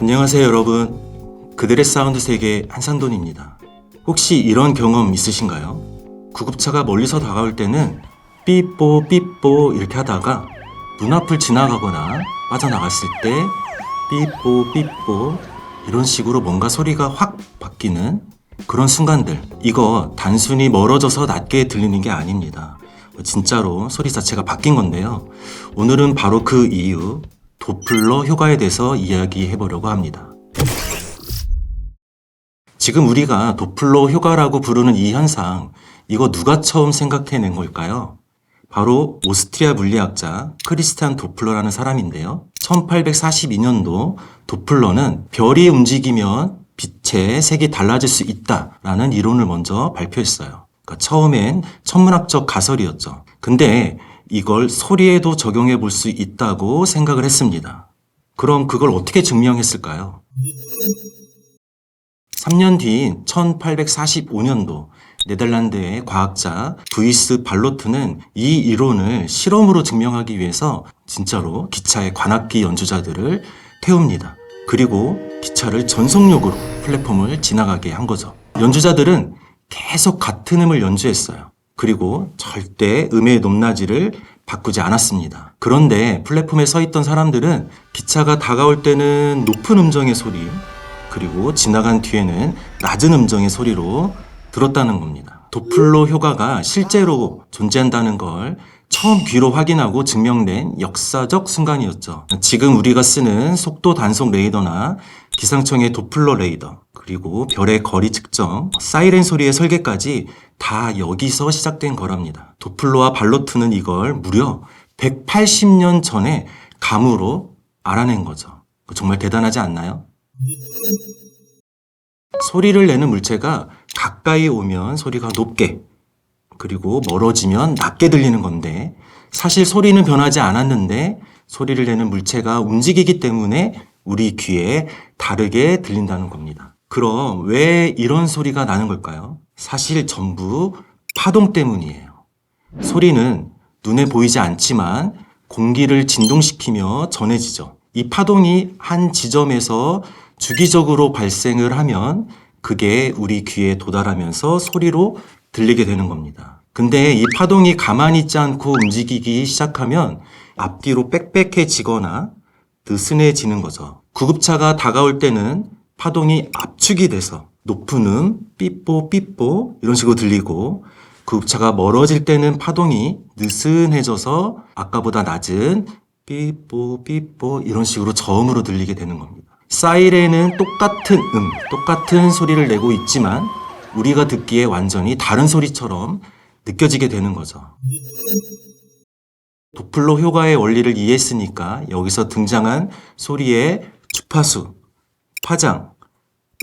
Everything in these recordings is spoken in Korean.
안녕하세요 여러분. 그들의 사운드 세계 한산돈입니다. 혹시 이런 경험 있으신가요? 구급차가 멀리서 다가올 때는 삐뽀 삐뽀 이렇게 하다가 눈앞을 지나가거나 빠져나갔을 때 삐뽀 삐뽀 이런 식으로 뭔가 소리가 확 바뀌는 그런 순간들, 이거 단순히 멀어져서 낮게 들리는 게 아닙니다. 진짜로 소리 자체가 바뀐 건데요. 오늘은 바로 그 이유, 도플러 효과에 대해서 이야기해 보려고 합니다. 지금 우리가 도플러 효과라고 부르는 이 현상, 이거 누가 처음 생각해낸 걸까요? 바로 오스트리아 물리학자 크리스티안 도플러라는 사람인데요. 1842년도 도플러는 별이 움직이면 빛의 색이 달라질 수 있다라는 이론을 먼저 발표했어요. 그러니까 처음엔 천문학적 가설이었죠. 근데 이걸 소리에도 적용해 볼 수 있다고 생각을 했습니다. 그럼 그걸 어떻게 증명했을까요? 3년 뒤인 1845년도 네덜란드의 과학자 부이스 발로트는 이 이론을 실험으로 증명하기 위해서 진짜로 기차의 관악기 연주자들을 태웁니다. 그리고 기차를 전속력으로 플랫폼을 지나가게 한 거죠. 연주자들은 계속 같은 음을 연주했어요. 그리고 절대 음의 높낮이를 바꾸지 않았습니다. 그런데 플랫폼에 서 있던 사람들은 기차가 다가올 때는 높은 음정의 소리, 그리고 지나간 뒤에는 낮은 음정의 소리로 들었다는 겁니다. 도플러 효과가 실제로 존재한다는 걸 처음 귀로 확인하고 증명된 역사적 순간이었죠. 지금 우리가 쓰는 속도 단속 레이더나 기상청의 도플러 레이더, 그리고 별의 거리 측정, 사이렌 소리의 설계까지 다 여기서 시작된 거랍니다. 도플러와 발로트는 이걸 무려 180년 전에 감으로 알아낸 거죠. 정말 대단하지 않나요? 소리를 내는 물체가 가까이 오면 소리가 높게, 그리고 멀어지면 낮게 들리는 건데, 사실 소리는 변하지 않았는데 소리를 내는 물체가 움직이기 때문에 우리 귀에 다르게 들린다는 겁니다. 그럼 왜 이런 소리가 나는 걸까요? 사실 전부 파동 때문이에요. 소리는 눈에 보이지 않지만 공기를 진동시키며 전해지죠. 이 파동이 한 지점에서 주기적으로 발생을 하면 그게 우리 귀에 도달하면서 소리로 들리게 되는 겁니다. 근데 이 파동이 가만히 있지 않고 움직이기 시작하면 앞뒤로 빽빽해지거나 느슨해지는 거죠. 구급차가 다가올 때는 파동이 압축이 돼서 높은 음, 삐뽀 삐뽀 이런 식으로 들리고, 구급차가 멀어질 때는 파동이 느슨해져서 아까보다 낮은 삐뽀 삐뽀 이런 식으로 저음으로 들리게 되는 겁니다. 사이렌은 똑같은 똑같은 소리를 내고 있지만 우리가 듣기에 완전히 다른 소리처럼 느껴지게 되는 거죠. 도플러 효과의 원리를 이해했으니까 여기서 등장한 소리의 주파수, 파장,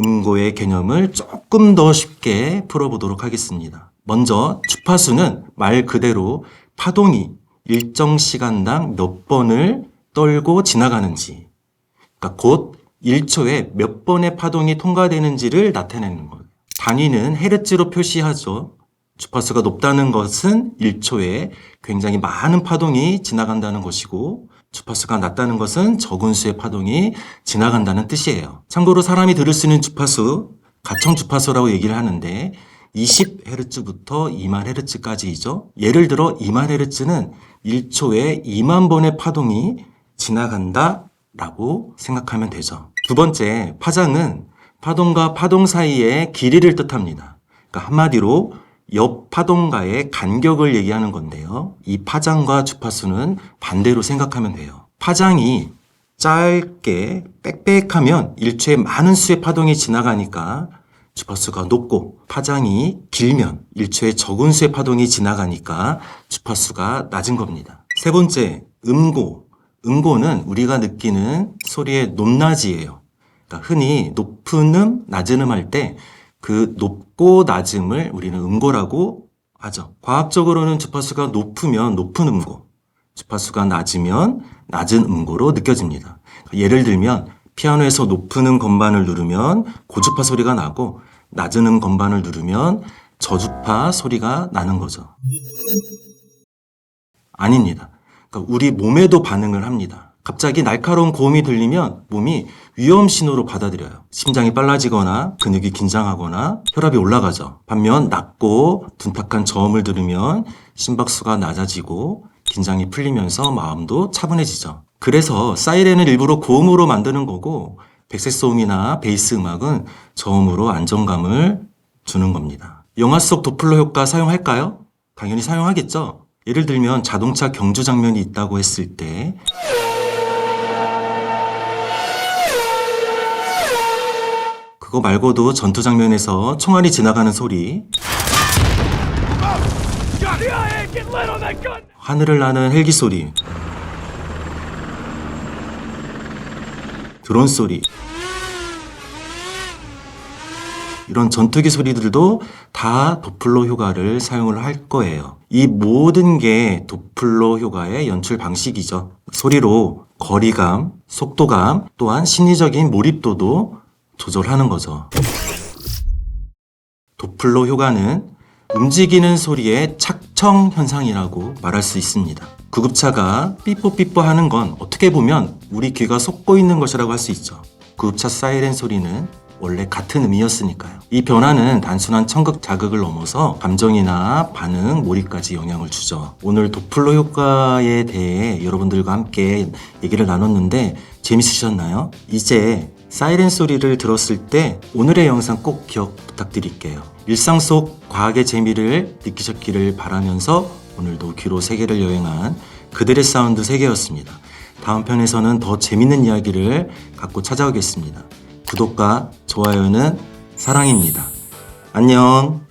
음고의 개념을 조금 더 쉽게 풀어보도록 하겠습니다. 먼저 주파수는 말 그대로 파동이 일정 시간당 몇 번을 떨고 지나가는지, 그러니까 곧 1초에 몇 번의 파동이 통과되는지를 나타내는 거예요. 단위는 헤르츠로 표시하죠. 주파수가 높다는 것은 1초에 굉장히 많은 파동이 지나간다는 것이고, 주파수가 낮다는 것은 적은 수의 파동이 지나간다는 뜻이에요. 참고로 사람이 들을 수 있는 주파수, 가청 주파수라고 얘기를 하는데 20Hz부터 20000Hz까지이죠. 예를 들어 20000Hz는 1초에 2만 번의 파동이 지나간다 라고 생각하면 되죠. 두 번째, 파장은 파동과 파동 사이의 길이를 뜻합니다. 그러니까 한마디로 옆 파동과의 간격을 얘기하는 건데요. 이 파장과 주파수는 반대로 생각하면 돼요. 파장이 짧게 빽빽하면 1초에 많은 수의 파동이 지나가니까 주파수가 높고, 파장이 길면 1초에 적은 수의 파동이 지나가니까 주파수가 낮은 겁니다. 세 번째, 음고. 음고는 우리가 느끼는 소리의 높낮이에요. 그러니까 흔히 높은 음, 낮은 음 할 때 그 높고 낮음을 우리는 음고라고 하죠. 과학적으로는 주파수가 높으면 높은 음고, 주파수가 낮으면 낮은 음고로 느껴집니다. 예를 들면 피아노에서 높은 음 건반을 누르면 고주파 소리가 나고 낮은 음 건반을 누르면 저주파 소리가 나는 거죠. 아닙니다. 그러니까 우리 몸에도 반응을 합니다. 갑자기 날카로운 고음이 들리면 몸이 위험 신호로 받아들여요. 심장이 빨라지거나 근육이 긴장하거나 혈압이 올라가죠. 반면 낮고 둔탁한 저음을 들으면 심박수가 낮아지고 긴장이 풀리면서 마음도 차분해지죠. 그래서 사이렌을 일부러 고음으로 만드는 거고 백색 소음이나 베이스 음악은 저음으로 안정감을 주는 겁니다. 영화 속 도플러 효과 사용할까요? 당연히 사용하겠죠. 예를 들면 자동차 경주 장면이 있다고 했을 때 그거 말고도 전투 장면에서 총알이 지나가는 소리, 하늘을 나는 헬기 소리, 드론 소리, 이런 전투기 소리들도 다 도플러 효과를 사용을 할 거예요. 이 모든 게 도플러 효과의 연출 방식이죠. 소리로 거리감, 속도감, 또한 심리적인 몰입도도 조절하는 거죠. 도플러 효과는 움직이는 소리의 착청 현상이라고 말할 수 있습니다. 구급차가 삐뽀삐뽀 하는 건 어떻게 보면 우리 귀가 속고 있는 것이라고 할 수 있죠. 구급차 사이렌 소리는 원래 같은 의미였으니까요. 이 변화는 단순한 청각 자극을 넘어서 감정이나 반응, 몰입까지 영향을 주죠. 오늘 도플러 효과에 대해 여러분들과 함께 얘기를 나눴는데 재밌으셨나요? 이제 사이렌 소리를 들었을 때 오늘의 영상 꼭 기억 부탁드릴게요. 일상 속 과학의 재미를 느끼셨기를 바라면서 오늘도 귀로 세계를 여행한 그들의 사운드 세계였습니다. 다음 편에서는 더 재밌는 이야기를 갖고 찾아오겠습니다. 구독과 좋아요는 사랑입니다. 안녕.